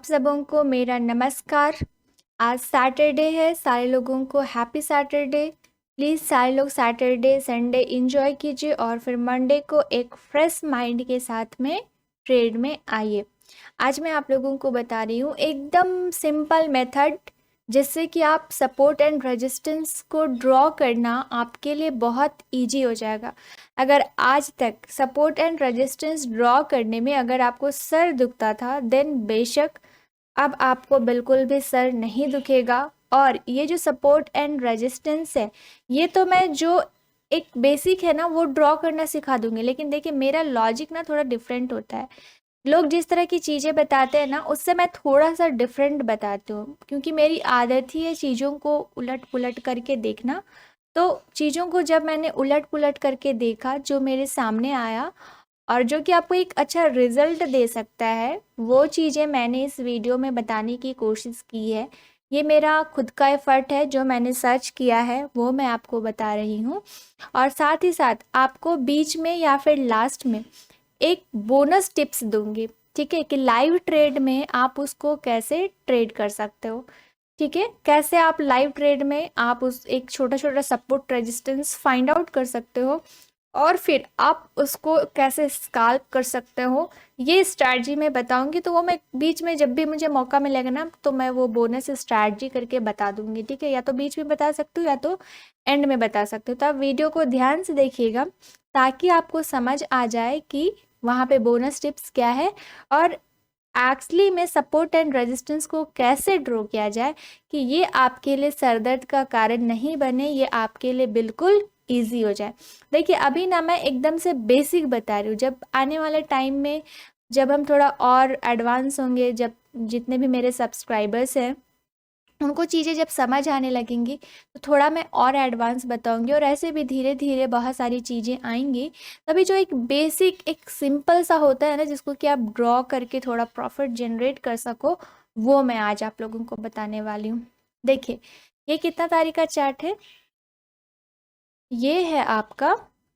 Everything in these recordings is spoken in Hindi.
आप सबों को मेरा नमस्कार। आज सैटरडे है, सारे लोगों को हैप्पी सैटरडे। प्लीज़ सारे लोग सैटरडे संडे एंजॉय कीजिए और फिर मंडे को एक फ्रेश माइंड के साथ में ट्रेड में आइए। आज मैं आप लोगों को बता रही हूँ एकदम सिंपल मेथड, जिससे कि आप सपोर्ट एंड रेजिस्टेंस को ड्रॉ करना आपके लिए बहुत इजी हो जाएगा। अगर आज तक सपोर्ट एंड रेजिस्टेंस ड्रॉ करने में अगर आपको सर दुखता था, देन बेशक अब आपको बिल्कुल भी सर नहीं दुखेगा। और ये जो सपोर्ट एंड रेजिस्टेंस है, ये तो मैं जो एक बेसिक है ना वो ड्रॉ करना सिखा दूंगी। लेकिन देखिए, मेरा लॉजिक ना थोड़ा डिफरेंट होता है। लोग जिस तरह की चीज़ें बताते हैं ना, उससे मैं थोड़ा सा डिफरेंट बताती हूँ, क्योंकि मेरी आदत ही है चीज़ों को उलट पुलट करके देखना। तो चीज़ों को जब मैंने उलट पुलट करके देखा, जो मेरे सामने आया और जो कि आपको एक अच्छा रिजल्ट दे सकता है, वो चीज़ें मैंने इस वीडियो में बताने की कोशिश की है। ये मेरा खुद का एफर्ट है, जो मैंने सर्च किया है वो मैं आपको बता रही हूँ। और साथ ही साथ आपको बीच में या फिर लास्ट में एक बोनस टिप्स दूंगी, ठीक है, कि लाइव ट्रेड में आप उसको कैसे ट्रेड कर सकते हो। ठीक है, कैसे आप लाइव ट्रेड में आप उस एक छोटा छोटा सपोर्ट रेजिस्टेंस फाइंड आउट कर सकते हो और फिर आप उसको कैसे स्काल्प कर सकते हो, ये स्ट्रैटेजी मैं बताऊंगी। तो वो मैं बीच में जब भी मुझे मौका मिलेगा ना, तो मैं वो बोनस स्ट्रैटेजी करके बता दूंगी। ठीक है, या तो बीच में बता सकती हूँ या तो एंड में बता सकती हूँ। तो आप वीडियो को ध्यान से देखिएगा, ताकि आपको समझ आ जाए कि वहाँ पे बोनस टिप्स क्या है और एक्चुअली में सपोर्ट एंड रेजिस्टेंस को कैसे ड्रॉ किया जाए, कि ये आपके लिए सरदर्द का कारण नहीं बने, ये आपके लिए बिल्कुल इजी हो जाए। देखिए, अभी ना मैं एकदम से बेसिक बता रही हूँ। जब आने वाले टाइम में जब हम थोड़ा और एडवांस होंगे, जब जितने भी मेरे सब्सक्राइबर्स हैं उनको चीज़ें जब समझ आने लगेंगी, तो थोड़ा मैं और एडवांस बताऊंगी। और ऐसे भी धीरे धीरे बहुत सारी चीज़ें आएंगी। तभी जो एक बेसिक एक सिंपल सा होता है ना, जिसको कि आप ड्रॉ करके थोड़ा प्रॉफिट जनरेट कर सको, वो मैं आज आप लोगों को बताने वाली हूँ। देखिए, ये कितना तारीख का चार्ट है? ये है आपका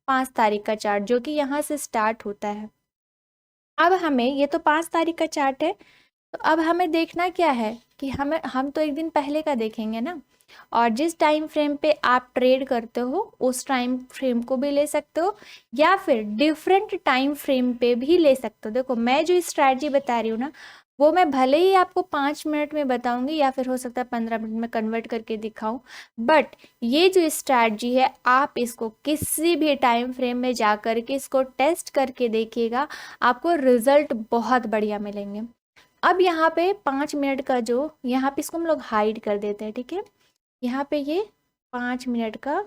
5 तारीख का चार्ट, जो कि यहाँ से स्टार्ट होता है। अब हमें, ये तो 5 तारीख का चार्ट है, तो अब हमें देखना क्या है कि हम तो एक दिन पहले का देखेंगे ना। और जिस टाइम फ्रेम पे आप ट्रेड करते हो उस टाइम फ्रेम को भी ले सकते हो, या फिर डिफरेंट टाइम फ्रेम पे भी ले सकते हो। देखो, मैं जो स्ट्रैटेजी बता रही हूँ ना, वो मैं भले ही आपको 5 मिनट में बताऊंगी, या फिर हो सकता है 15 मिनट में कन्वर्ट करके दिखाऊं, बट ये जो स्ट्रैटेजी है, आप इसको किसी भी टाइम फ्रेम में जा करके इसको टेस्ट करके देखिएगा, आपको रिजल्ट बहुत बढ़िया मिलेंगे। अब यहाँ पे 5 मिनट का जो, यहाँ पे इसको हम लोग हाइड कर देते हैं। ठीक है, यहाँ पे ये 5 मिनट का,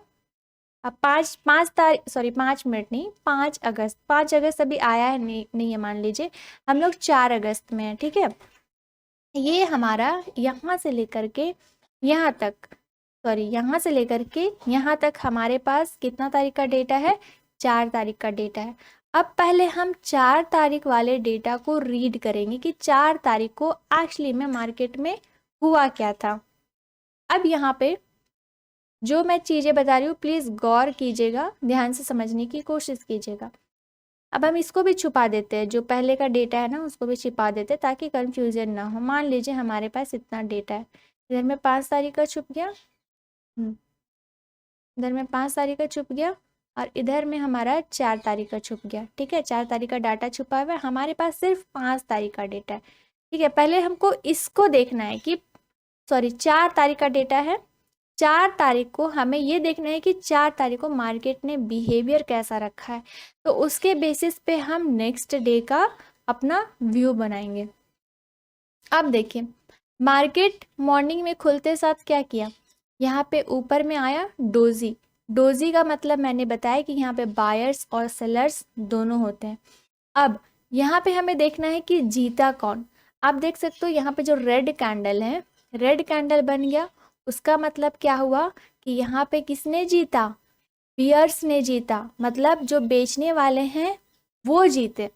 अब 5 तारीख, सॉरी 5 मिनट नहीं, 5 अगस्त, 5 अगस्त अभी आया है नहीं, नहीं है, मान लीजिए हम लोग 4 अगस्त में हैं। ठीक है, ये हमारा यहाँ से लेकर के यहाँ तक, सॉरी यहाँ से लेकर के यहाँ तक हमारे पास कितना तारीख का डेटा है? 4 तारीख का डेटा है। अब पहले हम 4 तारीख वाले डेटा को रीड करेंगे कि 4 तारीख को एक्चुअली में मार्केट में हुआ क्या था। अब यहाँ पे जो मैं चीज़ें बता रही हूँ, प्लीज़ गौर कीजिएगा, ध्यान से समझने की कोशिश कीजिएगा। अब हम इसको भी छुपा देते हैं, जो पहले का डेटा है ना उसको भी छुपा देते हैं, ताकि कंफ्यूजन ना हो। मान लीजिए हमारे पास इतना डेटा है, इधर में 5 तारीख का छुप गया, इधर में 5 तारीख का छुप गया, और इधर में हमारा 4 तारीख का छुप गया। ठीक है, 4 तारीख का डाटा छुपा हुआ है, हमारे पास सिर्फ 5 तारीख का डेटा है। ठीक है, पहले हमको इसको देखना है कि, सॉरी 4 तारीख का डेटा है, 4 तारीख को हमें ये देखना है कि 4 तारीख को मार्केट ने बिहेवियर कैसा रखा है। तो उसके बेसिस पे हम नेक्स्ट डे का अपना व्यू बनाएंगे। अब देखिए, मार्केट मॉर्निंग में खुलते साथ क्या किया, यहाँ पे ऊपर में आया डोजी। डोजी का मतलब मैंने बताया कि यहाँ पे बायर्स और सेलर्स दोनों होते हैं। अब यहाँ पे हमें देखना है कि जीता कौन। आप देख सकते हो यहाँ पे जो रेड कैंडल है, रेड कैंडल बन गया, उसका मतलब क्या हुआ कि यहाँ पे किसने जीता? बियर्स ने जीता, मतलब जो बेचने वाले हैं वो जीते।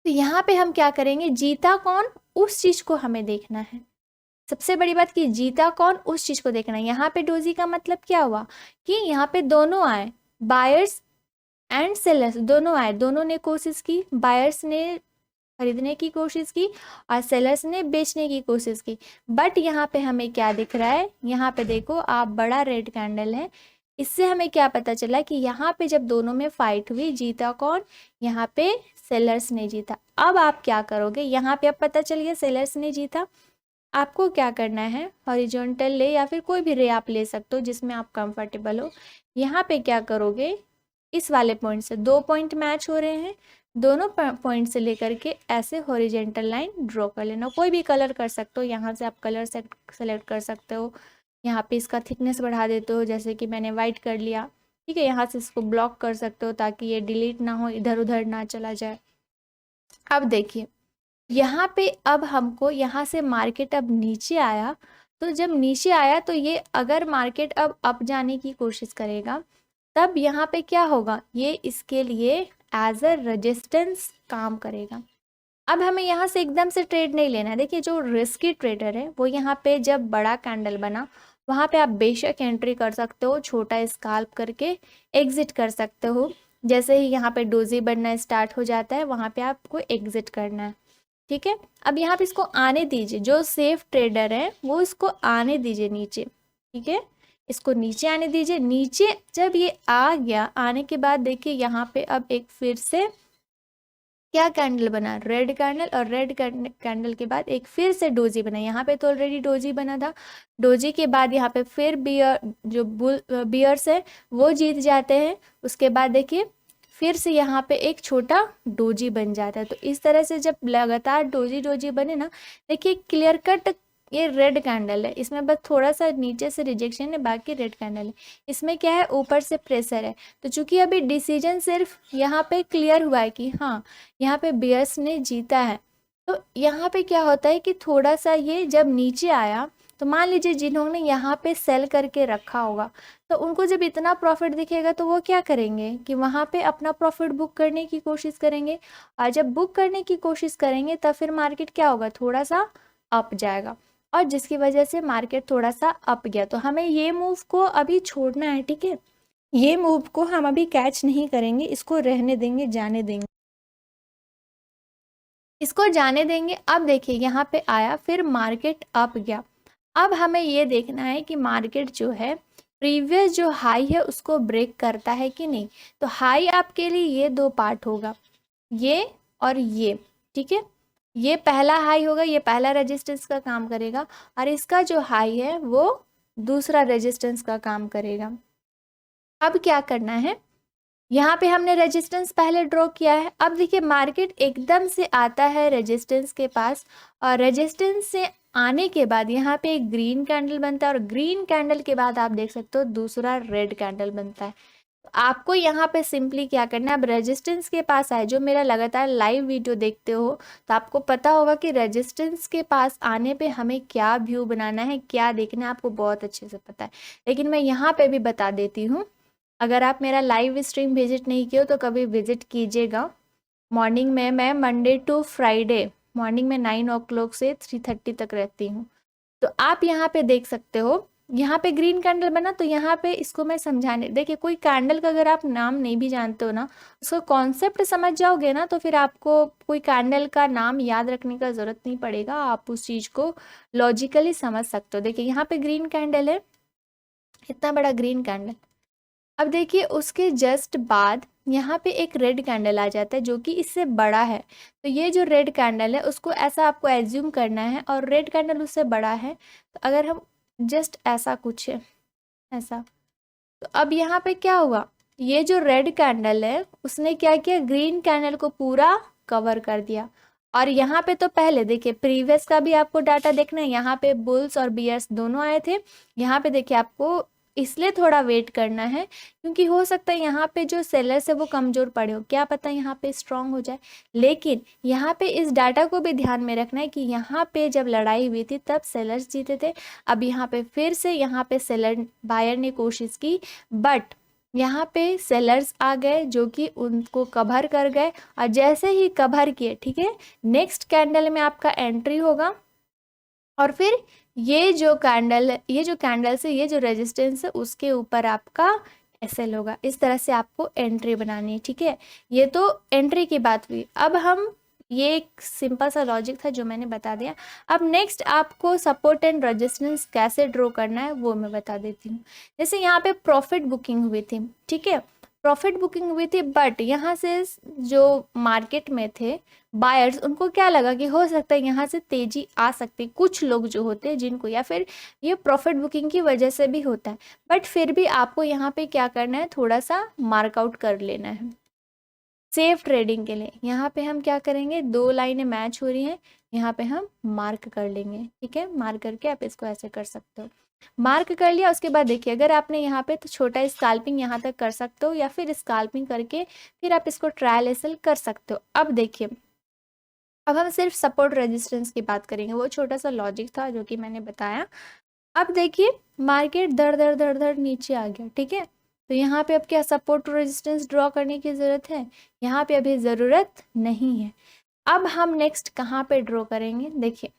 तो यहाँ पे हम क्या करेंगे, जीता कौन उस चीज को हमें देखना है। सबसे बड़ी बात कि जीता कौन उस चीज को देखना है। यहाँ पे डोजी का मतलब क्या हुआ कि यहाँ पे दोनों आए, बायर्स एंड सेलर्स दोनों आए, दोनों ने कोशिश की। बायर्स ने खरीदने की कोशिश की और सेलर्स ने बेचने की कोशिश की। बट यहाँ पे हमें क्या दिख रहा है, यहाँ पे देखो आप, बड़ा रेड कैंडल है। इससे हमें क्या पता चला कि यहाँ पे जब दोनों में फाइट हुई, जीता कौन, यहाँ पे सेलर्स ने जीता। अब आप क्या करोगे, यहाँ पे अब पता चल गया सेलर्स ने जीता। आपको क्या करना है, हॉरिजॉन्टल ले या फिर कोई भी रे आप ले सकते हो जिसमें आप कंफर्टेबल हो। यहाँ पे क्या करोगे, इस वाले पॉइंट से 2 पॉइंट मैच हो रहे हैं, दोनों पॉइंट से लेकर के ऐसे हॉरिजॉन्टल लाइन ड्रॉ कर लेना। कोई भी कलर कर सकते हो, यहाँ से आप कलर सेलेक्ट कर सकते हो। यहाँ पे इसका थिकनेस बढ़ा देते हो, जैसे कि मैंने वाइट कर लिया, ठीक है। यहाँ से इसको ब्लॉक कर सकते हो ताकि ये डिलीट ना हो, इधर उधर ना चला जाए। अब देखिए यहाँ पे, अब हमको यहाँ से मार्केट अब नीचे आया, तो जब नीचे आया तो ये अगर मार्केट अब अप जाने की कोशिश करेगा तब यहाँ पे क्या होगा, ये इसके लिए एज अ रेजिस्टेंस काम करेगा। अब हमें यहाँ से एकदम से ट्रेड नहीं लेना है। देखिए जो रिस्की ट्रेडर है वो यहाँ पे जब बड़ा कैंडल बना वहाँ पे आप बेशक एंट्री कर सकते हो, छोटा स्काल्प करके एग्जिट कर सकते हो। जैसे ही यहाँ पे डोजी बनना स्टार्ट हो जाता है वहाँ पे आपको एग्जिट करना है, ठीक है। अब यहाँ पे इसको आने दीजिए, जो सेफ ट्रेडर है वो इसको आने दीजिए नीचे, ठीक है। इसको नीचे आने दीजिए। नीचे जब ये आ गया, आने के बाद देखिए यहाँ पे अब एक फिर से क्या कैंडल बना, रेड कैंडल, और रेड कैंडल के बाद एक फिर से डोजी बना। यहाँ पे तो ऑलरेडी डोजी बना था, डोजी के बाद यहाँ पे फिर बियर, जो बियर्स है वो जीत जाते हैं। उसके बाद देखिए फिर से यहाँ पे एक छोटा डोजी बन जाता है। तो इस तरह से जब लगातार डोजी डोजी बने ना, देखिए क्लियर कट ये रेड कैंडल है, इसमें बस थोड़ा सा नीचे से रिजेक्शन है, बाकी रेड कैंडल है। इसमें क्या है, ऊपर से प्रेशर है। तो चूंकि अभी डिसीजन सिर्फ यहाँ पे क्लियर हुआ है कि हाँ यहाँ पे बियर्स ने जीता है, तो यहाँ पे क्या होता है कि थोड़ा सा ये जब नीचे आया तो मान लीजिए जिन्होंने यहाँ पे सेल करके रखा होगा तो उनको जब इतना प्रॉफिट दिखेगा तो वो क्या करेंगे कि वहाँ पे अपना प्रॉफिट बुक करने की कोशिश करेंगे। और जब बुक करने की कोशिश करेंगे तब फिर मार्केट क्या होगा, थोड़ा सा अप जाएगा, और जिसकी वजह से मार्केट थोड़ा सा अप गया। तो हमें ये मूव को अभी छोड़ना है, ठीक है। ये मूव को हम अभी कैच नहीं करेंगे, इसको रहने देंगे, जाने देंगे, इसको जाने देंगे। अब देखिए यहाँ पे आया, फिर मार्केट अप गया। अब हमें ये देखना है कि मार्केट जो है प्रीवियस जो हाई है उसको ब्रेक करता है कि नहीं। तो हाई आपके लिए ये 2 पार्ट होगा, ये और ये, ठीक है। ये पहला हाई होगा, ये पहला रेजिस्टेंस का काम करेगा, और इसका जो हाई है वो दूसरा रेजिस्टेंस का काम करेगा। अब क्या करना है, यहाँ पे हमने रेजिस्टेंस पहले ड्रॉ किया है। अब देखिए मार्केट एकदम से आता है रेजिस्टेंस के पास, और रेजिस्टेंस से आने के बाद यहाँ पे एक ग्रीन कैंडल बनता है, और ग्रीन कैंडल के बाद आप देख सकते हो दूसरा रेड कैंडल बनता है। तो आपको यहाँ पे सिंपली क्या करना है, अब रेजिस्टेंस के पास आए, जो मेरा लगातार लाइव वीडियो देखते हो तो आपको पता होगा कि रेजिस्टेंस के पास आने पे हमें क्या व्यू बनाना है, क्या देखना है, आपको बहुत अच्छे से पता है। लेकिन मैं यहाँ पे भी बता देती हूँ, अगर आप मेरा लाइव स्ट्रीम विजिट नहीं किए हो तो कभी विजिट कीजिएगा। मॉर्निंग में मैं मंडे टू फ्राइडे मॉर्निंग में 9 o'clock से 3:30 तक रहती हूँ। तो आप यहाँ पे देख सकते हो, यहाँ पे ग्रीन कैंडल बना, तो यहाँ पे इसको मैं समझाने, देखिए कोई कैंडल का अगर आप नाम नहीं भी जानते हो ना, उसका कॉन्सेप्ट समझ जाओगे ना, तो फिर आपको कोई कैंडल का नाम याद रखने का ज़रूरत नहीं पड़ेगा, आप उस चीज़ को लॉजिकली समझ सकते हो। देखिए यहाँ पे ग्रीन कैंडल है, इतना बड़ा ग्रीन कैंडल। अब देखिए उसके जस्ट बाद यहाँ पे एक रेड कैंडल आ जाता है जो कि इससे बड़ा है। तो ये जो रेड कैंडल है उसको ऐसा आपको एज्यूम करना है, और रेड कैंडल उससे बड़ा है। तो अगर हम जस्ट ऐसा कुछ है, ऐसा, तो अब यहाँ पे क्या हुआ, ये जो रेड कैंडल है उसने क्या किया, ग्रीन कैंडल को पूरा कवर कर दिया। और यहाँ पे तो पहले देखिए प्रीवियस का भी आपको डाटा देखना है, यहाँ पे बुल्स और बियर्स दोनों आए थे। यहाँ पे देखिए आपको इसलिए थोड़ा वेट करना है क्योंकि हो सकता है यहाँ पे जो सेलर्स है वो कमज़ोर पड़े हो, क्या पता यहाँ पे स्ट्रांग हो जाए। लेकिन यहाँ पे इस डाटा को भी ध्यान में रखना है कि यहाँ पे जब लड़ाई हुई थी तब सेलर्स जीते थे। अब यहाँ पे फिर से यहाँ पे सेलर बायर ने कोशिश की, बट यहाँ पे सेलर्स आ गए जो कि उनको कवर कर गए, और जैसे ही कवर किए, ठीक है, नेक्स्ट कैंडल में आपका एंट्री होगा, और फिर ये जो कैंडल से ये जो रेजिस्टेंस है उसके ऊपर आपका एसएल होगा। इस तरह से आपको एंट्री बनानी है, ठीक है। ये तो एंट्री की बात हुई। अब हम ये एक सिंपल सा लॉजिक था जो मैंने बता दिया। अब नेक्स्ट आपको सपोर्ट एंड रेजिस्टेंस कैसे ड्रॉ करना है वो मैं बता देती हूँ। जैसे यहाँ पे प्रॉफिट बुकिंग हुई थी, ठीक है, प्रॉफिट बुकिंग हुई थी, बट यहाँ से जो मार्केट में थे बायर्स, उनको क्या लगा कि हो सकता है यहाँ से तेजी आ सकती, कुछ लोग जो होते हैं जिनको, या फिर ये प्रॉफिट बुकिंग की वजह से भी होता है, बट फिर भी आपको यहाँ पे क्या करना है, थोड़ा सा मार्कआउट कर लेना है सेफ ट्रेडिंग के लिए। यहाँ पे हम क्या करेंगे, दो लाइनें मैच हो रही हैं, यहाँ पे हम मार्क कर लेंगे, ठीक है, मार्क करके आप इसको ऐसे कर सकते हो। मार्क कर लिया, उसके बाद देखिए अगर आपने यहाँ पे तो छोटा स्काल्पिंग यहाँ तक कर सकते हो, या फिर स्काल्पिंग करके फिर आप इसको ट्रायल एसल कर सकते हो। अब देखिए, अब हम सिर्फ सपोर्ट रेजिस्टेंस की बात करेंगे, वो छोटा सा लॉजिक था जो कि मैंने बताया। अब देखिए मार्केट धड़ धड़ धड़ धड़ नीचे आ गया, ठीक है, तो यहाँ पे अब क्या सपोर्ट रेजिस्टेंस ड्रॉ करने की ज़रूरत है, यहाँ पे अभी ज़रूरत नहीं है। अब हम नेक्स्ट कहाँ पे ड्रॉ करेंगे, देखिए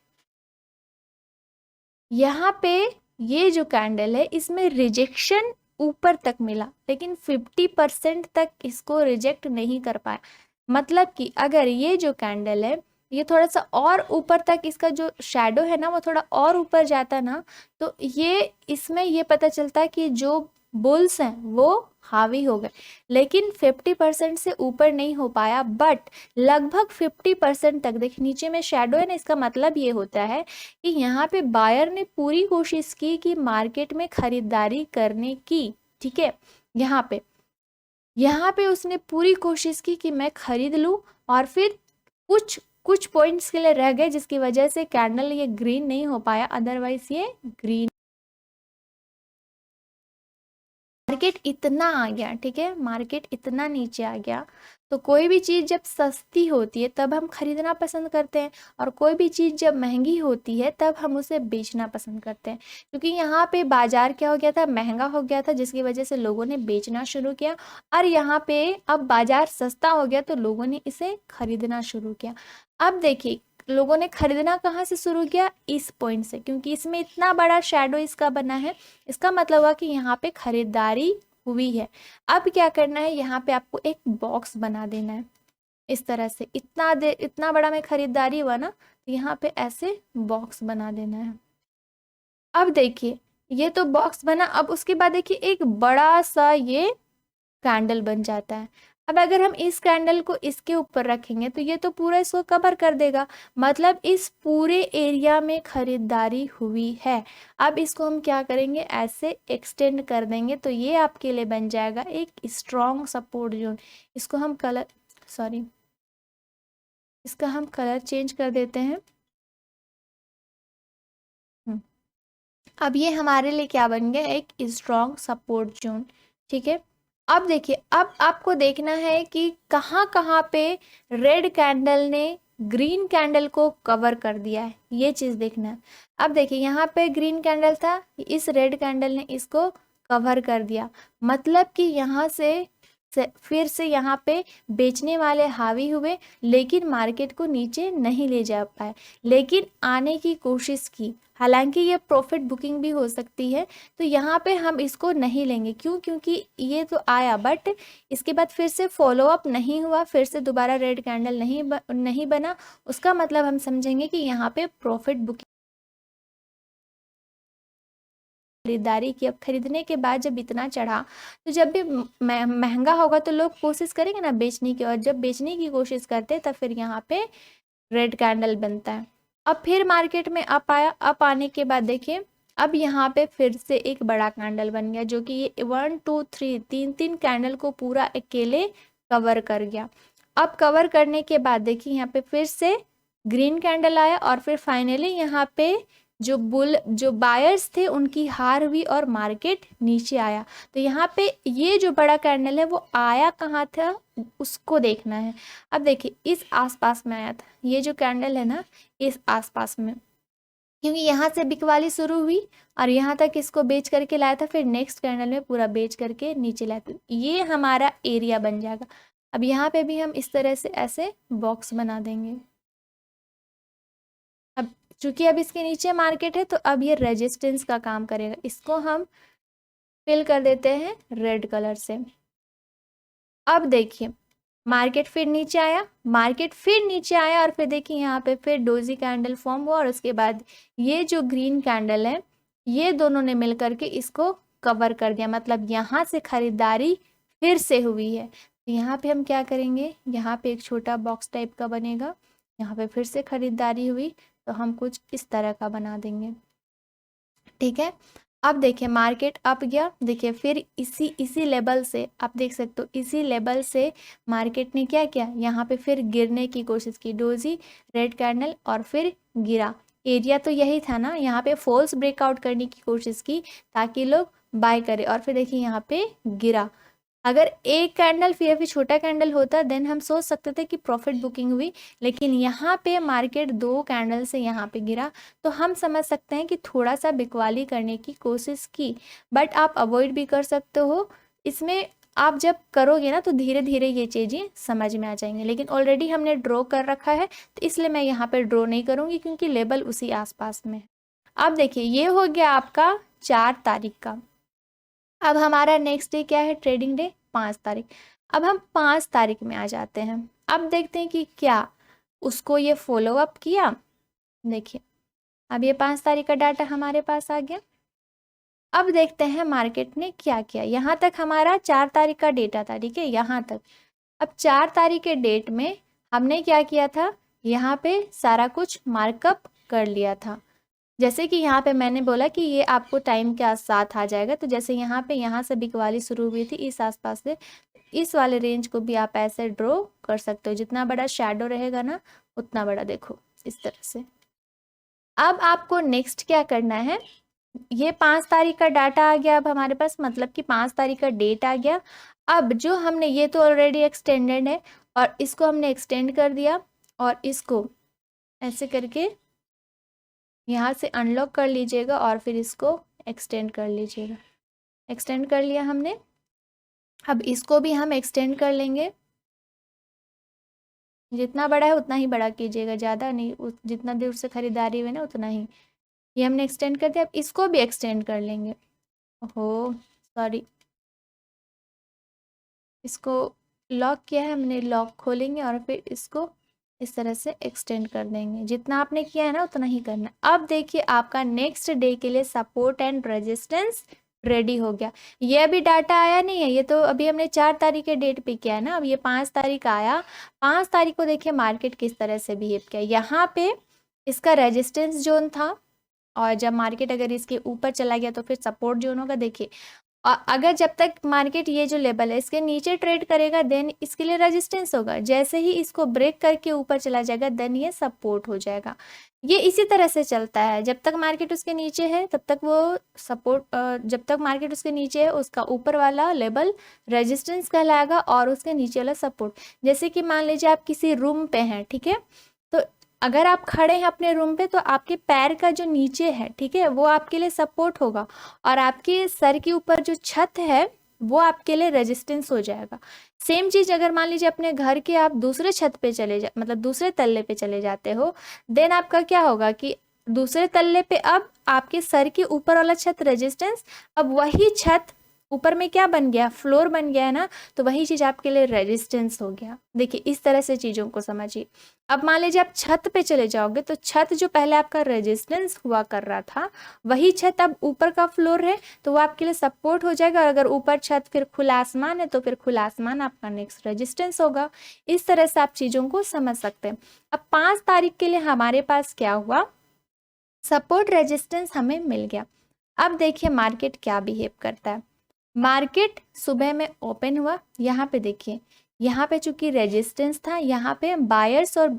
यहाँ पे ये जो कैंडल है इसमें रिजेक्शन ऊपर तक मिला, लेकिन 50% तक इसको रिजेक्ट नहीं कर पाया। मतलब कि अगर ये जो कैंडल है ये थोड़ा सा और ऊपर तक, इसका जो शैडो है ना वो थोड़ा और ऊपर जाता ना, तो ये इसमें ये पता चलता है कि जो बुल्स हैं वो हावी हो गए, लेकिन 50% से ऊपर नहीं हो पाया, बट लगभग 50% तक। देखिए नीचे में शैडो है ना, इसका मतलब ये होता है कि यहाँ पे बायर ने पूरी कोशिश की कि मार्केट में खरीदारी करने की, ठीक है, यहाँ पे उसने पूरी कोशिश की कि मैं खरीद लूं, और फिर कुछ कुछ पॉइंट्स के लिए रह गए जिसकी वजह से कैंडल ये ग्रीन नहीं हो पाया, अदरवाइज ये ग्रीन। मार्केट इतना आ गया, ठीक है, मार्केट इतना नीचे आ गया, तो कोई भी चीज़ जब सस्ती होती है तब हम खरीदना पसंद करते हैं, और कोई भी चीज़ जब महंगी होती है तब हम उसे बेचना पसंद करते हैं। क्योंकि यहाँ पे बाजार क्या हो गया था, महंगा हो गया था, जिसकी वजह से लोगों ने बेचना शुरू किया, और यहाँ पे अब बाजार सस्ता हो गया तो लोगों ने इसे खरीदना शुरू किया। अब देखिए लोगों ने खरीदना कहाँ से शुरू किया, इस पॉइंट से, क्योंकि इसमें इतना बड़ा शैडो इसका बना है, इसका मतलब हुआ कि यहाँ पे खरीदारी हुई है। अब क्या करना है, यहाँ पे आपको एक बॉक्स बना देना है इस तरह से, इतना बड़ा में खरीदारी हुआ ना, तो यहाँ पे ऐसे बॉक्स बना देना है। अब देखिए ये तो बॉक्स बना, अब उसके बाद देखिए एक बड़ा सा ये कैंडल बन जाता है। अब अगर हम इस कैंडल को इसके ऊपर रखेंगे तो ये तो पूरा इसको कवर कर देगा, मतलब इस पूरे एरिया में खरीदारी हुई है। अब इसको हम क्या करेंगे, ऐसे एक्सटेंड कर देंगे, तो ये आपके लिए बन जाएगा एक स्ट्रॉन्ग सपोर्ट जोन। इसको हम कलर, सॉरी, इसका हम कलर चेंज कर देते हैं। अब ये हमारे लिए क्या बन गया, एक स्ट्रॉन्ग सपोर्ट जोन, ठीक है। अब देखिए, अब आपको देखना है कि कहाँ कहाँ पे रेड कैंडल ने ग्रीन कैंडल को कवर कर दिया है, ये चीज़ देखना है। अब देखिए यहाँ पे ग्रीन कैंडल था, इस रेड कैंडल ने इसको कवर कर दिया, मतलब कि यहाँ से फिर से यहाँ पे बेचने वाले हावी हुए, लेकिन मार्केट को नीचे नहीं ले जा पाए, लेकिन आने की कोशिश की। हालांकि ये प्रॉफिट बुकिंग भी हो सकती है, तो यहाँ पे हम इसको नहीं लेंगे, क्यों, क्योंकि ये तो आया बट इसके बाद फिर से फॉलो अप नहीं हुआ, फिर से दोबारा रेड कैंडल नहीं बना, उसका मतलब हम समझेंगे कि यहाँ पे प्रॉफिट बुकिंग खरीदारी की। अब खरीदने के बाद जब इतना चढ़ा, तो जब भी महंगा होगा तो लोग कोशिश करेंगे ना बेचने की, और जब बेचने की कोशिश करते हैं तब फिर यहाँ पे रेड कैंडल बनता है। अब फिर मार्केट में अप आया, अप आने के बाद देखिए अब यहाँ पे फिर से एक बड़ा कैंडल बन गया, जो कि ये 1 2 3 तीन कैंडल को पूरा अकेले कवर कर गया। अब कवर करने के बाद देखिए यहाँ पे फिर से ग्रीन कैंडल आया, और फिर फाइनली यहाँ पे जो बायर्स थे उनकी हार हुई और मार्केट नीचे आया। तो यहाँ पे ये जो बड़ा कैंडल है वो आया कहाँ था, उसको देखना है। अब देखिए इस आसपास में आया था, ये जो कैंडल है ना इस आसपास में, क्योंकि यहाँ से बिकवाली शुरू हुई और यहाँ तक इसको बेच करके लाया था, फिर नेक्स्ट कैंडल में पूरा बेच करके नीचे लाया था, ये हमारा एरिया बन जाएगा। अब यहाँ पे भी हम इस तरह से ऐसे बॉक्स बना देंगे। अब चूंकि अब इसके नीचे मार्केट है तो अब ये रेजिस्टेंस का काम करेगा, इसको हम फिल कर देते हैं रेड कलर से। अब देखिए मार्केट फिर नीचे आया, मार्केट फिर नीचे आया और फिर देखिए यहाँ पे फिर डोजी कैंडल फॉर्म हुआ और उसके बाद ये जो ग्रीन कैंडल है ये दोनों ने मिलकर के इसको कवर कर दिया, मतलब यहाँ से खरीदारी फिर से हुई है। तो यहाँ पे हम क्या करेंगे, यहाँ पे एक छोटा बॉक्स टाइप का बनेगा, यहाँ पे फिर से खरीदारी हुई तो हम कुछ इस तरह का बना देंगे, ठीक है। अब देखिए मार्केट अप गया, देखिए फिर इसी लेवल से आप देख सकते हो, इसी लेवल से मार्केट ने क्या किया, यहाँ पे फिर गिरने की कोशिश की, डोजी रेड कैंडल और फिर गिरा। एरिया तो यही था ना, यहाँ पे फॉल्स ब्रेकआउट करने की कोशिश की ताकि लोग बाय करें और फिर देखिए यहाँ पे गिरा। अगर एक कैंडल फिर छोटा कैंडल होता देन हम सोच सकते थे कि प्रॉफिट बुकिंग हुई, लेकिन यहाँ पे मार्केट 2 कैंडल से यहाँ पे गिरा तो हम समझ सकते हैं कि थोड़ा सा बिकवाली करने की कोशिश की, बट आप अवॉइड भी कर सकते हो इसमें। आप जब करोगे ना तो धीरे धीरे ये चीज़ें समझ में आ जाएंगी, लेकिन ऑलरेडी हमने ड्रॉ कर रखा है तो इसलिए मैं यहाँ पे ड्रॉ नहीं करूँगी क्योंकि लेबल उसी आसपास में है। अब देखिए ये हो गया आपका 4 तारीख का। अब हमारा नेक्स्ट डे क्या है, ट्रेडिंग डे 5 तारीख। अब हम 5 तारीख में आ जाते हैं, अब देखते हैं कि क्या उसको ये फॉलो अप किया। देखिए अब ये 5 तारीख का डाटा हमारे पास आ गया। अब देखते हैं मार्केट ने क्या किया। यहाँ तक हमारा 4 तारीख का डेटा था, ठीक है, यहाँ तक। अब 4 तारीख के डेट में हमने क्या किया था, यहाँ पे सारा कुछ मार्कअप कर लिया था। जैसे कि यहाँ पे मैंने बोला कि ये आपको टाइम के साथ आ जाएगा, तो जैसे यहाँ पे यहाँ से बिकवाली शुरू हुई थी इस आसपास से, इस वाले रेंज को भी आप ऐसे ड्रॉ कर सकते हो, जितना बड़ा शैडो रहेगा ना उतना बड़ा, देखो इस तरह से। अब आपको नेक्स्ट क्या करना है, ये 5 तारीख का डाटा आ गया अब हमारे पास, मतलब कि 5 तारीख का डेट आ गया। अब जो हमने, ये तो ऑलरेडी एक्सटेंडेड है और इसको हमने एक्सटेंड कर दिया और इसको ऐसे करके यहाँ से अनलॉक कर लीजिएगा और फिर इसको एक्सटेंड कर लीजिएगा। एक्सटेंड कर लिया हमने, अब इसको भी हम एक्सटेंड कर लेंगे, जितना बड़ा है उतना ही बड़ा कीजिएगा, ज़्यादा नहीं, जितना दूर से खरीदारी हुई ना उतना ही। ये हमने एक्सटेंड कर दिया, अब इसको भी एक्सटेंड कर लेंगे। ओहो सॉरी, इसको लॉक किया है हमने, लॉक खोलेंगे और फिर इसको इस तरह से एक्सटेंड कर देंगे, जितना आपने किया है ना उतना ही करना। अब देखिए आपका नेक्स्ट डे के लिए सपोर्ट एंड रेजिस्टेंस रेडी हो गया। ये अभी डाटा आया नहीं है, ये तो अभी हमने 4 तारीख के डेट पे किया है ना, अब ये 5 तारीख आया। 5 तारीख को देखिए मार्केट किस तरह से बिहेव किया, यहाँ पे इसका रेजिस्टेंस जोन था और जब मार्केट अगर इसके ऊपर चला गया तो फिर सपोर्ट जोन होगा। देखिए अगर जब तक मार्केट ये जो लेवल है इसके नीचे ट्रेड करेगा देन इसके लिए रेजिस्टेंस होगा, जैसे ही इसको ब्रेक करके ऊपर चला जाएगा देन ये सपोर्ट हो जाएगा। ये इसी तरह से चलता है, जब तक मार्केट उसके नीचे है तब तक वो सपोर्ट, जब तक मार्केट उसके नीचे है उसका ऊपर वाला लेवल रेजिस्टेंस कहलाएगा और उसके नीचे वाला सपोर्ट। जैसे कि मान लीजिए आप किसी रूम पे हैं, ठीक है, तो अगर आप खड़े हैं अपने रूम पे तो आपके पैर का जो नीचे है, ठीक है, वो आपके लिए सपोर्ट होगा और आपके सर के ऊपर जो छत है वो आपके लिए रेजिस्टेंस हो जाएगा। सेम चीज़ अगर मान लीजिए अपने घर के आप दूसरे छत पे चले जा, मतलब दूसरे तल्ले पे चले जाते हो, देन आपका क्या होगा कि दूसरे तल्ले पे अब आपके सर के ऊपर वाला छत रेजिस्टेंस, अब वही छत ऊपर में क्या बन गया, फ्लोर बन गया है ना, तो वही चीज़ आपके लिए रेजिस्टेंस हो गया। देखिए इस तरह से चीज़ों को समझिए। अब मान लीजिए आप छत पे चले जाओगे तो छत जो पहले आपका रेजिस्टेंस हुआ कर रहा था वही छत अब ऊपर का फ्लोर है तो वो आपके लिए सपोर्ट हो जाएगा, और अगर ऊपर छत फिर खुला आसमान है तो फिर खुला आसमान आपका नेक्स्ट रेजिस्टेंस होगा। इस तरह से आप चीज़ों को समझ सकते हैं। अब 5 तारीख के लिए हमारे पास क्या हुआ, सपोर्ट रेजिस्टेंस हमें मिल गया। अब देखिए मार्केट क्या बिहेव करता है। मार्केट सुबह में ओपन हुआ, यहाँ पे देखिए, यहाँ पे चूंकि रेजिस्टेंस था, यहाँ पे बायर्स और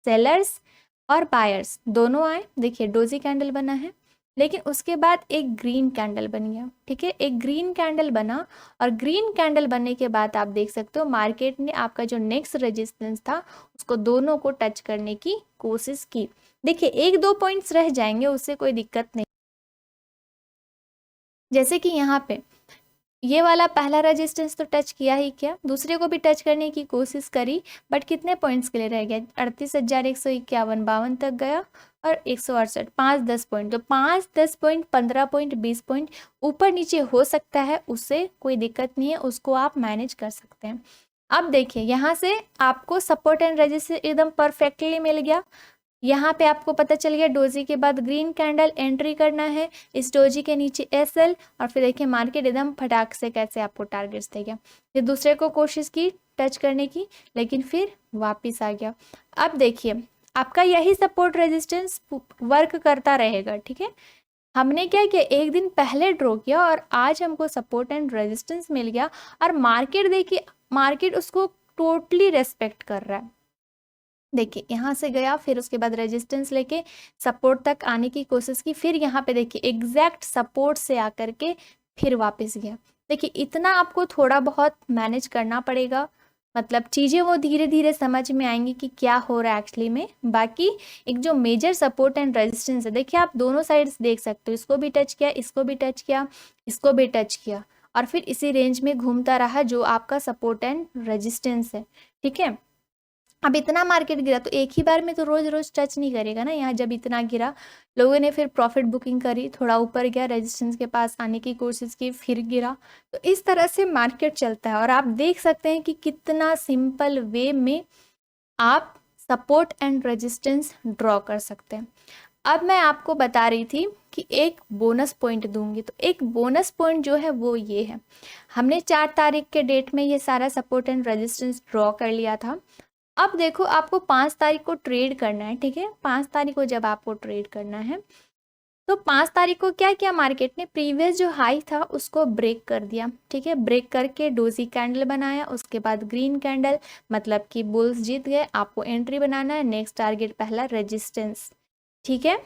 सेलर्स और बायर्स दोनों आए, देखिए डोजी कैंडल बना है, लेकिन उसके बाद एक ग्रीन कैंडल बन गया, ठीक है, एक ग्रीन कैंडल बना और ग्रीन कैंडल बनने के बाद आप देख सकते हो मार्केट ने आपका जो नेक्स्ट रेजिस्टेंस था उसको दोनों को टच करने की कोशिश की। देखिए 1-2 पॉइंट्स रह जाएंगे, उससे कोई दिक्कत नहीं। जैसे कि यहाँ पे ये वाला पहला रेजिस्टेंस तो टच किया ही, क्या दूसरे को भी टच करने की कोशिश करी, बट कितने पॉइंट्स के लिए रह गया, 38,151 52 तक गया और 168, 5-10 पॉइंट, तो 5-10 पॉइंट, 15 पॉइंट, 20 पॉइंट ऊपर नीचे हो सकता है, उससे कोई दिक्कत नहीं है, उसको आप मैनेज कर सकते हैं। अब देखिए यहाँ से आपको सपोर्ट एंड रेजिस्टेंस एकदम परफेक्टली मिल गया। यहाँ पे आपको पता चल गया डोजी के बाद ग्रीन कैंडल एंट्री करना है, इस डोजी के नीचे एसएल, और फिर देखिए मार्केट एकदम फटाक से कैसे आपको टारगेट्स देगा। ये दूसरे को कोशिश की टच करने की, लेकिन फिर वापस आ गया। अब देखिए आपका यही सपोर्ट रेजिस्टेंस वर्क करता रहेगा, ठीक है। हमने क्या किया, एक दिन पहले ड्रॉ किया और आज हमको सपोर्ट एंड रेजिस्टेंस मिल गया, और मार्केट देखिए, मार्केट उसको टोटली रेस्पेक्ट कर रहा है। देखिए यहाँ से गया, फिर उसके बाद रेजिस्टेंस लेके सपोर्ट तक आने की कोशिश की, फिर यहाँ पे देखिए एग्जैक्ट सपोर्ट से आकर के फिर वापस गया। देखिए इतना आपको थोड़ा बहुत मैनेज करना पड़ेगा, मतलब चीज़ें वो धीरे धीरे समझ में आएंगी कि क्या हो रहा है एक्चुअली में। बाकी एक जो मेजर सपोर्ट एंड रेजिस्टेंस है, देखिए आप दोनों साइड्स देख सकते हो, इसको भी टच किया, इसको भी टच किया, इसको भी टच किया, और फिर इसी रेंज में घूमता रहा जो आपका सपोर्ट एंड रेजिस्टेंस है, ठीक है। अब इतना मार्केट गिरा तो एक ही बार में तो रोज रोज टच नहीं करेगा ना। यहाँ जब इतना गिरा, लोगों ने फिर प्रॉफिट बुकिंग करी, थोड़ा ऊपर गया, रेजिस्टेंस के पास आने की कोशिश की, फिर गिरा। तो इस तरह से मार्केट चलता है, और आप देख सकते हैं कि कितना सिंपल वे में आप सपोर्ट एंड रेजिस्टेंस ड्रॉ कर सकते हैं। अब मैं आपको बता रही थी कि एक बोनस पॉइंट दूंगी, तो एक बोनस पॉइंट जो है वो ये है, हमने 4 तारीख के डेट में ये सारा सपोर्ट एंड रेजिस्टेंस ड्रॉ कर लिया था। अब देखो आपको 5 तारीख को ट्रेड करना है, ठीक है। 5 तारीख को जब आपको ट्रेड करना है, तो 5 तारीख को क्या किया, मार्केट ने प्रीवियस जो हाई था उसको ब्रेक कर दिया, ठीक है। ब्रेक करके डोजी कैंडल बनाया, उसके बाद ग्रीन कैंडल, मतलब कि बुल्स जीत गए। आपको एंट्री बनाना है, नेक्स्ट टारगेट पहला रेजिस्टेंस, ठीक है।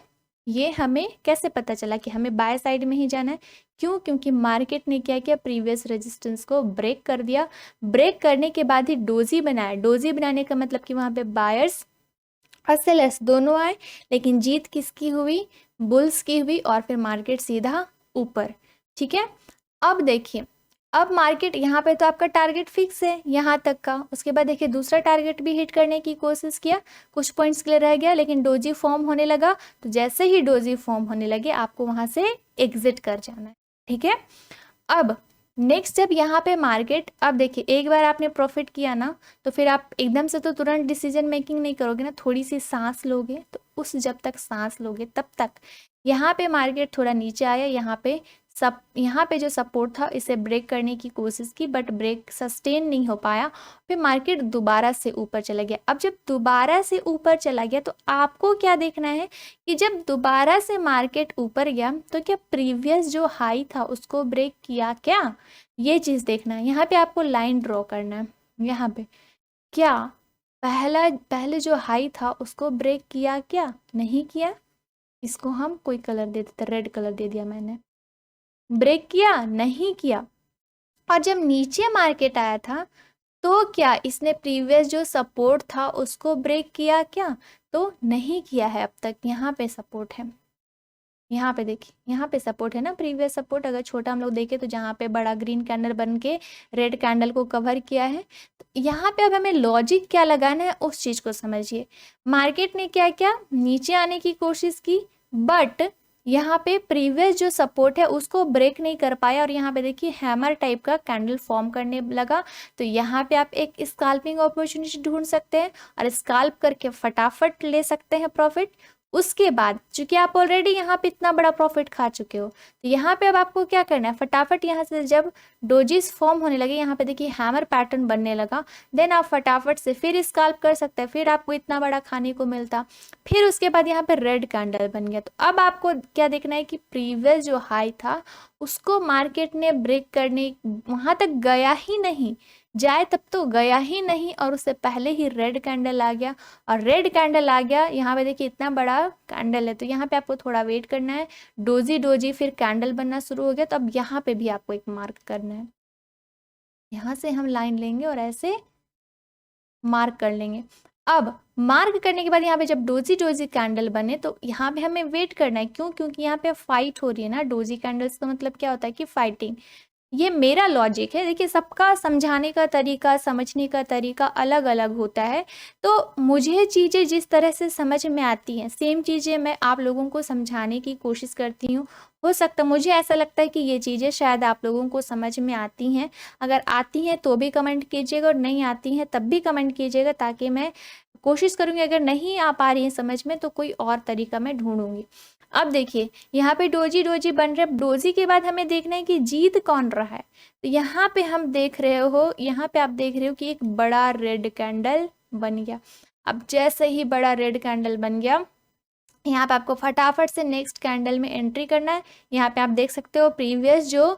ये हमें कैसे पता चला कि हमें बाय साइड में ही जाना है? क्यों? क्योंकि मार्केट ने क्या किया, प्रीवियस रेजिस्टेंस को ब्रेक कर दिया। ब्रेक करने के बाद ही डोजी बनाया। डोजी बनाने का मतलब कि वहाँ पे बायर्स और सेलर्स दोनों आए, लेकिन जीत किसकी हुई? बुल्स की हुई, और फिर मार्केट सीधा ऊपर, ठीक है। अब देखिए, अब मार्केट यहाँ पे तो आपका टारगेट फिक्स है यहाँ तक का, उसके बाद देखिए दूसरा टारगेट भी हिट करने की कोशिश किया, कुछ पॉइंट्स के लिए रह गया, लेकिन डोजी फॉर्म होने लगा। तो जैसे ही डोजी फॉर्म होने लगे, आपको वहां से एग्जिट कर जाना है, ठीक है। अब नेक्स्ट जब यहाँ पे मार्केट, अब देखिए एक बार आपने प्रॉफिट किया ना, तो फिर आप एकदम से तो तुरंत डिसीजन मेकिंग नहीं करोगे ना, थोड़ी सी सांस लोगे। तो उस जब तक सांस लोगे तब तक यहाँ पे मार्केट थोड़ा नीचे आया, यहाँ पे जो सपोर्ट था इसे ब्रेक करने की कोशिश की, बट ब्रेक सस्टेन नहीं हो पाया। फिर मार्केट दोबारा से ऊपर चला गया। अब जब दोबारा से ऊपर चला गया, तो आपको क्या देखना है कि जब दोबारा से मार्केट ऊपर गया, तो क्या प्रीवियस जो हाई था उसको ब्रेक किया क्या? ये चीज़ देखना है। यहाँ पे आपको लाइन ड्रॉ करना है। यहाँ पे क्या पहले जो हाई था उसको ब्रेक किया क्या? नहीं किया। इसको हम कोई कलर दे देते, रेड कलर दे दिया मैंने। ब्रेक किया? नहीं किया। और जब नीचे मार्केट आया था, तो क्या इसने प्रीवियस जो सपोर्ट था उसको ब्रेक किया क्या? तो नहीं किया है अब तक। यहाँ पे सपोर्ट है, यहाँ पे देखिए, यहाँ पे सपोर्ट है ना, प्रीवियस सपोर्ट। अगर छोटा हम लोग देखें तो जहाँ पे बड़ा ग्रीन कैंडल बन के रेड कैंडल को कवर किया है, तो यहाँ पे अब हमें लॉजिक क्या लगाना है उस चीज़ को समझिए। मार्केट ने क्या किया, नीचे आने की कोशिश की, बट यहाँ पे प्रीवियस जो सपोर्ट है उसको ब्रेक नहीं कर पाया, और यहाँ पे देखिए हैमर टाइप का कैंडल फॉर्म करने लगा। तो यहाँ पे आप एक स्काल्पिंग अपॉर्चुनिटी ढूंढ सकते हैं, और स्काल्प करके फटाफट ले सकते हैं प्रॉफिट। उसके बाद चूंकि आप ऑलरेडी यहाँ पे इतना बड़ा प्रॉफिट खा चुके हो, तो यहाँ पे अब आपको क्या करना है, फटाफट यहाँ से जब डोजीज फॉर्म होने लगे, यहाँ पे देखिए हैमर पैटर्न बनने लगा, देन आप फटाफट से फिर स्काल्प कर सकते हैं, फिर आपको इतना बड़ा खाने को मिलता। फिर उसके बाद यहाँ पे रेड कैंडल बन गया। तो अब आपको क्या देखना है कि प्रीवियस जो हाई था उसको मार्केट ने ब्रेक करने, वहां तक गया ही नहीं, जाए तब तो गया ही नहीं, और उससे पहले ही रेड कैंडल आ गया। और रेड कैंडल आ गया, यहाँ पे देखिए इतना बड़ा कैंडल है, तो यहाँ पे आपको थोड़ा वेट करना है। डोजी डोजी फिर कैंडल बनना शुरू हो गया, तो अब यहाँ पे भी आपको एक मार्क करना है। यहाँ से हम लाइन लेंगे और ऐसे मार्क कर लेंगे। अब मार्क करने के बाद यहाँ पे जब डोजी डोजी कैंडल बने, तो यहाँ पे हमें वेट करना है। क्यों? क्योंकि यहाँ पे फाइट हो रही है ना, डोजी कैंडल्स का मतलब क्या होता है कि फाइटिंग। ये मेरा लॉजिक है। देखिए सबका समझाने का तरीका, समझने का तरीका अलग अलग होता है। तो मुझे चीज़ें जिस तरह से समझ में आती हैं, सेम चीज़ें मैं आप लोगों को समझाने की कोशिश करती हूँ। हो सकता, मुझे ऐसा लगता है कि ये चीज़ें शायद आप लोगों को समझ में आती हैं। अगर आती हैं तो भी कमेंट कीजिएगा, और नहीं आती हैं तब भी कमेंट कीजिएगा, ताकि मैं कोशिश करूँगी अगर नहीं आ पा रही है समझ में तो कोई और तरीका मैं ढूँढूँगी। अब देखिए यहाँ पे डोजी डोजी बन रहे, डोजी के बाद हमें देखना है कि जीत कौन रहा है। तो यहाँ पे हम देख रहे हो, यहाँ पे आप देख रहे हो कि एक बड़ा रेड कैंडल बन गया। अब जैसे ही बड़ा रेड कैंडल बन गया, यहाँ पे आपको फटाफट से नेक्स्ट कैंडल में एंट्री करना है। यहाँ पे आप देख सकते हो प्रीवियस जो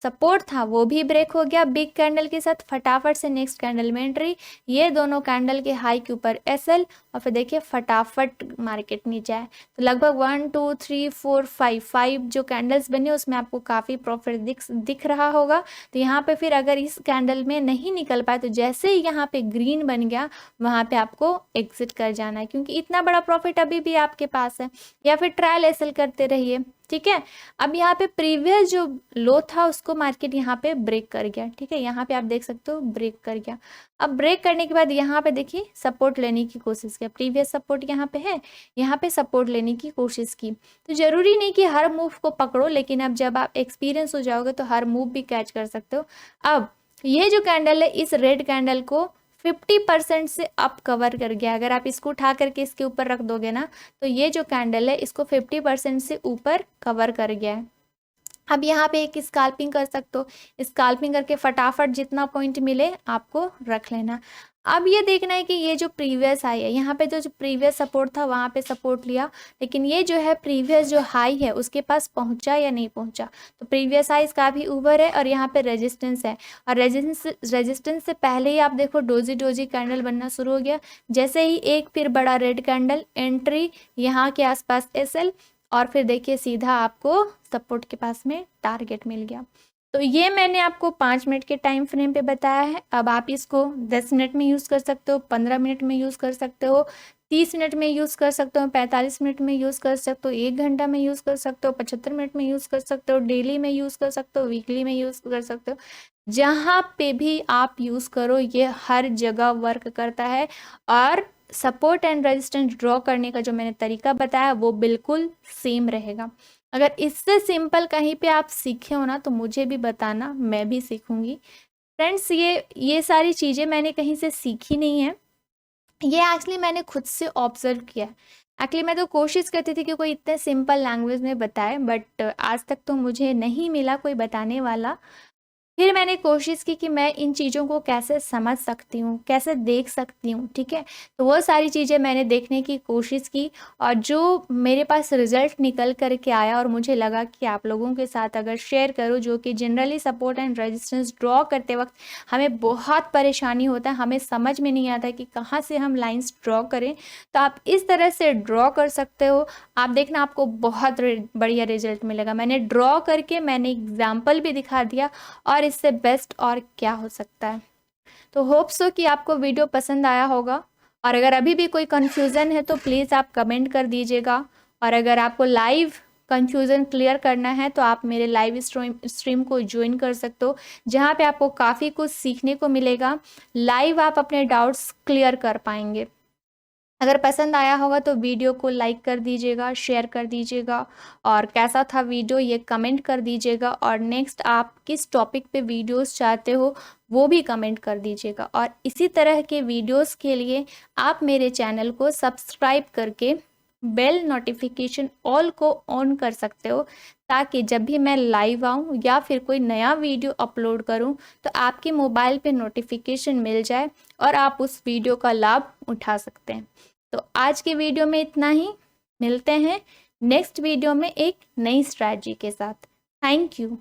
सपोर्ट था वो भी ब्रेक हो गया बिग कैंडल के साथ। फटाफट से नेक्स्ट कैंडल में एंट्री, ये दोनों कैंडल के हाई के ऊपर एसएल, और फिर देखिए फटाफट मार्केट नीचे आए। तो लगभग 1 2 3 4 5 जो कैंडल्स बने उसमें आपको काफ़ी प्रॉफिट दिख रहा होगा। तो यहाँ पे फिर अगर इस कैंडल में नहीं निकल पाए तो जैसे ही यहाँ पे ग्रीन बन गया वहाँ पे आपको एग्जिट कर जाना है, क्योंकि इतना बड़ा प्रॉफिट अभी भी आपके पास है। या फिर ट्रायल एसएल करते रहिए, ठीक है। अब यहाँ पे प्रीवियस जो लो था उसको मार्केट यहाँ पे ब्रेक कर गया, ठीक है। यहाँ पे आप देख सकते हो ब्रेक कर गया। अब ब्रेक करने के बाद यहाँ पे देखिए सपोर्ट लेने की कोशिश किया, प्रीवियस सपोर्ट यहाँ पे है, यहाँ पे सपोर्ट लेने की कोशिश की। तो जरूरी नहीं कि हर मूव को पकड़ो, लेकिन अब जब आप एक्सपीरियंस हो जाओगे तो हर मूव भी कैच कर सकते हो। अब ये जो कैंडल है इस रेड कैंडल को 50% से अप कवर कर गया। अगर आप इसको उठा करके इसके ऊपर रख दोगे ना तो ये जो कैंडल है इसको 50% से ऊपर कवर कर गया है। अब यहाँ पे एक स्काल्पिंग कर सकते हो, स्काल्पिंग करके फटाफट जितना पॉइंट मिले आपको रख लेना। अब ये देखना है कि ये जो प्रीवियस हाई है, यहाँ पे जो प्रीवियस सपोर्ट था वहाँ पे सपोर्ट लिया, लेकिन ये जो है प्रीवियस जो हाई है उसके पास पहुँचा या नहीं पहुँचा। तो प्रीवियस हाई इसका भी ऊपर है और यहाँ पे रेजिस्टेंस है, और रेजिस्टेंस से पहले ही आप देखो डोजी डोजी कैंडल बनना शुरू हो गया। जैसे ही एक फिर बड़ा रेड कैंडल, एंट्री यहाँ के आसपास एसएल, और फिर देखिए सीधा आपको सपोर्ट के पास में टारगेट मिल गया। तो ये मैंने आपको 5 मिनट के टाइम फ्रेम पे बताया है। अब आप इसको 10 मिनट में यूज़ कर सकते हो, 15 मिनट में यूज़ कर सकते हो, 30 मिनट में यूज़ कर सकते हो, 45 मिनट में यूज़ कर सकते हो, 1 घंटा में यूज़ कर सकते हो, 75 मिनट में यूज़ कर सकते हो, डेली में यूज़ कर सकते हो, वीकली में यूज़ कर सकते हो। जहाँ पे भी आप यूज़ करो ये हर जगह वर्क करता है। और सपोर्ट एंड रेजिस्टेंस ड्रॉ करने का जो मैंने तरीका बताया वो बिल्कुल सेम रहेगा। अगर इससे सिंपल कहीं पे आप सीखे हो ना तो मुझे भी बताना, मैं भी सीखूंगी। फ्रेंड्स ये सारी चीज़ें मैंने कहीं से सीखी नहीं है, ये एक्चुअली मैंने खुद से ऑब्जर्व किया है। एक्चुअली मैं तो कोशिश करती थी कि कोई इतने सिंपल लैंग्वेज में बताए, बट आज तक तो मुझे नहीं मिला कोई बताने वाला। फिर मैंने कोशिश की कि मैं इन चीज़ों को कैसे समझ सकती हूँ, कैसे देख सकती हूँ, ठीक है। तो वो सारी चीज़ें मैंने देखने की कोशिश की, और जो मेरे पास रिजल्ट निकल कर के आया और मुझे लगा कि आप लोगों के साथ अगर शेयर करूँ, जो कि generally support and resistance draw करते वक्त हमें बहुत परेशानी होता है, हमें समझ में नहीं आता कि कहाँ से हम लाइन्स ड्रॉ करें। तो आप इस तरह से ड्रॉ कर सकते हो। आप देखना आपको बहुत बढ़िया रिजल्ट मिलेगा। मैंने ड्रॉ करके मैंने एग्जाम्पल भी दिखा दिया, और इससे बेस्ट और क्या हो सकता है। तो होप सो कि आपको वीडियो पसंद आया होगा, और अगर अभी भी कोई कन्फ्यूज़न है तो प्लीज़ आप कमेंट कर दीजिएगा। और अगर आपको लाइव कन्फ्यूज़न क्लियर करना है तो आप मेरे लाइव स्ट्रीम को ज्वाइन कर सकते हो, जहाँ पे आपको काफ़ी कुछ सीखने को मिलेगा। लाइव आप अपने डाउट्स क्लियर कर पाएंगे। अगर पसंद आया होगा तो वीडियो को लाइक कर दीजिएगा, शेयर कर दीजिएगा, और कैसा था वीडियो ये कमेंट कर दीजिएगा। और नेक्स्ट आप किस टॉपिक पे वीडियोस चाहते हो वो भी कमेंट कर दीजिएगा। और इसी तरह के वीडियोस के लिए आप मेरे चैनल को सब्सक्राइब करके बेल नोटिफिकेशन ऑल को ऑन कर सकते हो, ताकि जब भी मैं लाइव आऊँ या फिर कोई नया वीडियो अपलोड करूँ तो आपके मोबाइल पे नोटिफिकेशन मिल जाए और आप उस वीडियो का लाभ उठा सकते हैं। तो आज के वीडियो में इतना ही, मिलते हैं नेक्स्ट वीडियो में एक नई स्ट्रैटेजी के साथ। Thank you.